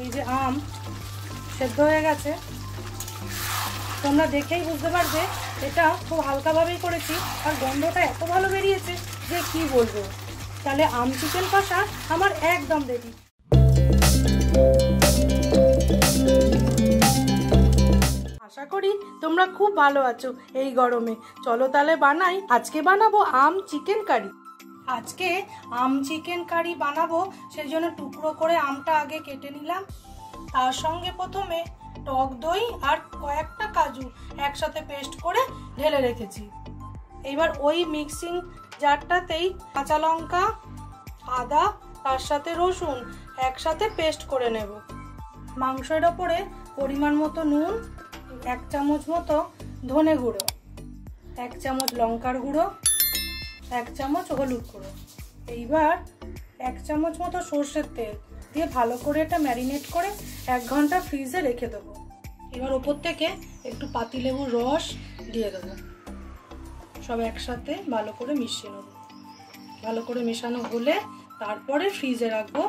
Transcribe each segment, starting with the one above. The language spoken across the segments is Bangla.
এই যে আম সেদ্ধ হয়ে গেছে, তোমরা দেখেই বুঝতে পারবে এটা খুব হালকাভাবেই করেছি আর গন্ধটা এত ভালো বেরিয়েছে যে কি বলবো। তাহলে আম চিকেন কষা আমার একদম রেডি। আশা করি তোমরা খুব ভালো আছো এই গরমে। চলো তাহলে বানাই। আজকে বানাবো আম চিকেন কারি। আজকে আম চিকেন কারি বানাবো, সেই জন্য টুকরো করে আমটা আগে কেটে নিলাম। তার সঙ্গে প্রথমে টক দই আর কয়েকটা কাজু একসাথে পেস্ট করে ঢেলে রেখেছি। এবার ওই মিক্সিং জারটাতেই কাঁচা লঙ্কা, আদা, তার সাথে রসুন একসাথে পেস্ট করে নেব। মাংসের ওপরে পরিমাণ মতো নুন, 1 চামচ মতো ধনে গুঁড়ো, 1 চামচ লঙ্কার গুঁড়ো, 1 চামচ হলুদ গুঁড়ো, এইবার 1 চামচ মতো সর্ষের তেল দিয়ে ভালো করে এটা ম্যারিনেট করে 1 ঘন্টা ফ্রিজে রেখে দেবো। এবার ওপর থেকে একটু পাতিলেবুর রস দিয়ে দেবো। সব একসাথে ভালো করে মিশিয়ে নেব। ভালো করে মেশানো হলে তারপরে ফ্রিজে রাখবো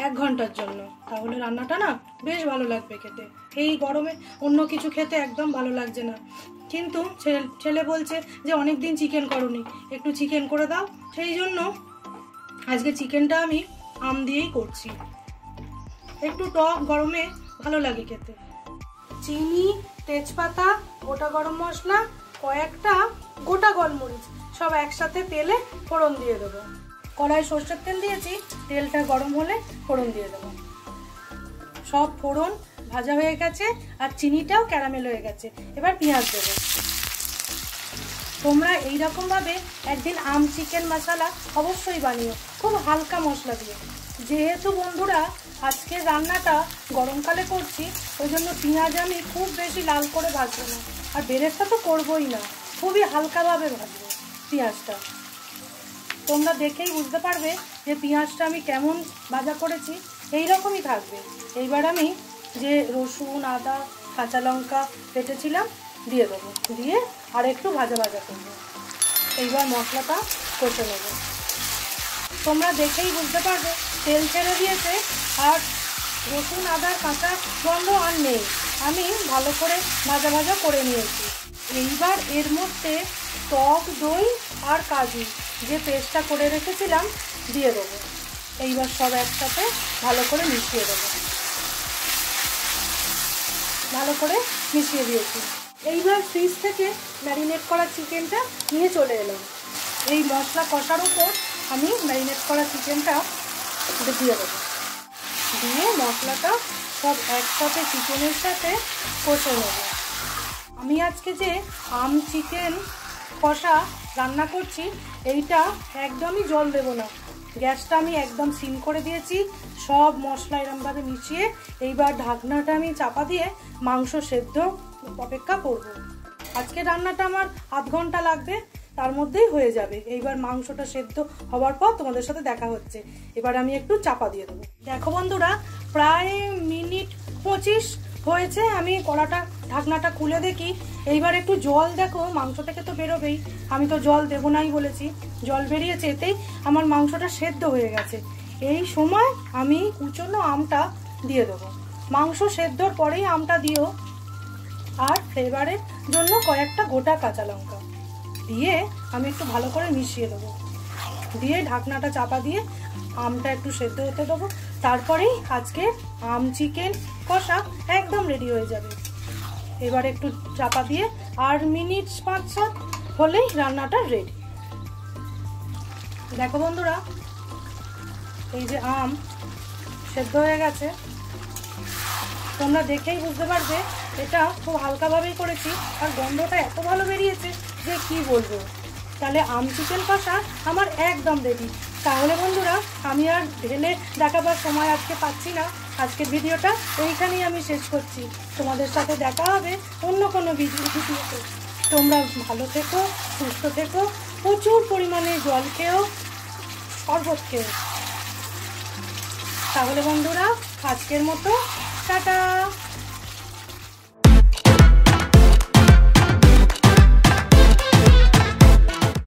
1 ঘন্টার জন্য। তাহলে রান্নাটা না বেশ ভালো লাগবে খেতে। এই গরমে অন্য কিছু খেতে একদম ভালো লাগছে না, কিন্তু ছেলে বলছে যে অনেক দিন চিকেন করোনি, একটু চিকেন করে দাও। সেই জন্য আজকে চিকেনটা আমি আম দিয়েই করছি। একটু টক গরমে ভালো লাগে খেতে। চিনি, তেজপাতা, গোটা গরম মশলা, কয়েকটা গোটা গোলমরিচ সব একসাথে তেলে ফোড়ন দিয়ে দেবো। কড়াই সর্ষের তেল দিয়েছি, তেলটা গরম হলে ফোড়ন দিয়ে দেবো। সব ফোড়ন ভাজা হয়ে গেছে আর চিনিটাও ক্যারামেল হয়ে গেছে। এবার পেঁয়াজ দেবো। তোমরা এইরকম ভাবে একদিন আম চিকেন মশলা অবশ্যই বানিও, খুব হালকা মশলা দিয়ে। যেহেতু বন্ধুরা আজকে রান্নাটা গরমকালে করছি, ওই জন্য পেঁয়াজ আমি খুব বেশি লাল করে ভাজবো না, আর বেরেস্তা তো করবোই না, খুবই হালকাভাবে ভাজবো পেঁয়াজটা। তোমরা দেখেই বুঝতে পারবে যে পেঁয়াজটা আমি কেমন ভাজা করেছি, এই রকমই থাকবে। এইবার আমি যে রসুন, আদা, কাঁচা লঙ্কা কেটেছিলাম দিয়ে দেবো, দিয়ে আর একটু ভাজা ভাজা করবো। এইবার মশলাটা কষে নেব। তোমরা দেখেই বুঝতে পারবে তেল ছেড়ে দিয়েছে আর রসুন, আদার কাঁচা গন্ধ আর নেই। আমি ভালো করে ভাজা ভাজা করে নিয়েছি। এইবার এর মধ্যে টক দই আর কাজু যে পেস্টটা করে রেখেছিলাম দিয়ে দেবো। এইবার সব একসাথে ভালো করে মিশিয়ে দেবো। ভালো করে মিশিয়ে দিয়েছি। এইবার ফ্রিজ থেকে ম্যারিনেট করা চিকেনটা নিয়ে চলে এলাম। এই মশলা কষার উপর আমি ম্যারিনেট করা চিকেনটা দিয়ে দেবো। দিয়ে মশলাটা সব একসাথে চিকেনের সাথে কষে নেব। আমি আজকে যে আম চিকেন কষা রান্না করছি, এইটা একদমই জল দেব না। গ্যাসটা আমি একদম সিম করে দিয়েছি। সব মশলা এরমভাবে মিশিয়ে এইবার ঢাকনাটা আমি চাপা দিয়ে মাংস সেদ্ধ অপেক্ষা করব। আজকে রান্নাটা আমার আধ ঘন্টা লাগবে, তার মধ্যেই হয়ে যাবে। এইবার মাংসটা সেদ্ধ হওয়ার পর তোমাদের সাথে দেখা হচ্ছে। এবার আমি একটু চাপা দিয়ে দেবো। দেখো বন্ধুরা, প্রায় মিনিট 25 হয়েছে। আমি কড়াটা ঢাকনাটা খুলে দেখি। এইবার একটু জল দেখো, মাংস থেকে তো বেরোবেই, আমি তো জল দেবো নাই বলেছি, জল বেরিয়েছে। এতেই আমার মাংসটা সেদ্ধ হয়ে গেছে। এই সময় আমি কুচনো আমটা দিয়ে দেবো। মাংস সেদ্ধর পরেই আমটা দিও। আর ফ্লেভারের জন্য কয়েকটা গোটা কাঁচা লঙ্কা দিয়ে আমি একটু ভালো করে মিশিয়ে দেবো। দিয়ে ঢাকনাটা চাপা দিয়ে আমটা একটু সেদ্ধ হতে দেবো। তারপরেই আজকে আম চিকেন কষা একদম রেডি হয়ে যাবে। এবার একটু চাপা দিয়ে আর মিনিট 5-7 হলেই রান্নাটা রেডি। দেখো বন্ধুরা, এই যে আম সেদ্ধ হয়ে গেছে। তোমরা দেখেই বুঝতে পারবে এটা খুব হালকাভাবেই করেছি আর গন্ধটা এত ভালো বেরিয়েছে যে কি বলবো। তাহলে আম চিকেন কষা আমার একদম রেডি। তাহলে বন্ধুরা, আমি আর ঢেলে দেখাবার সময় আজকে পাচ্ছি না। আজকের ভিডিওটা এইখানেই আমি শেষ করছি। তোমাদের সাথে দেখা হবে অন্য কোনো ভিডিওতে। তোমরা ভালো থেকো, সুস্থ থেকো, প্রচুর পরিমাণে জল খেও, শরবত খেও। তাহলে বন্ধুরা, আজকের মতো টাটা।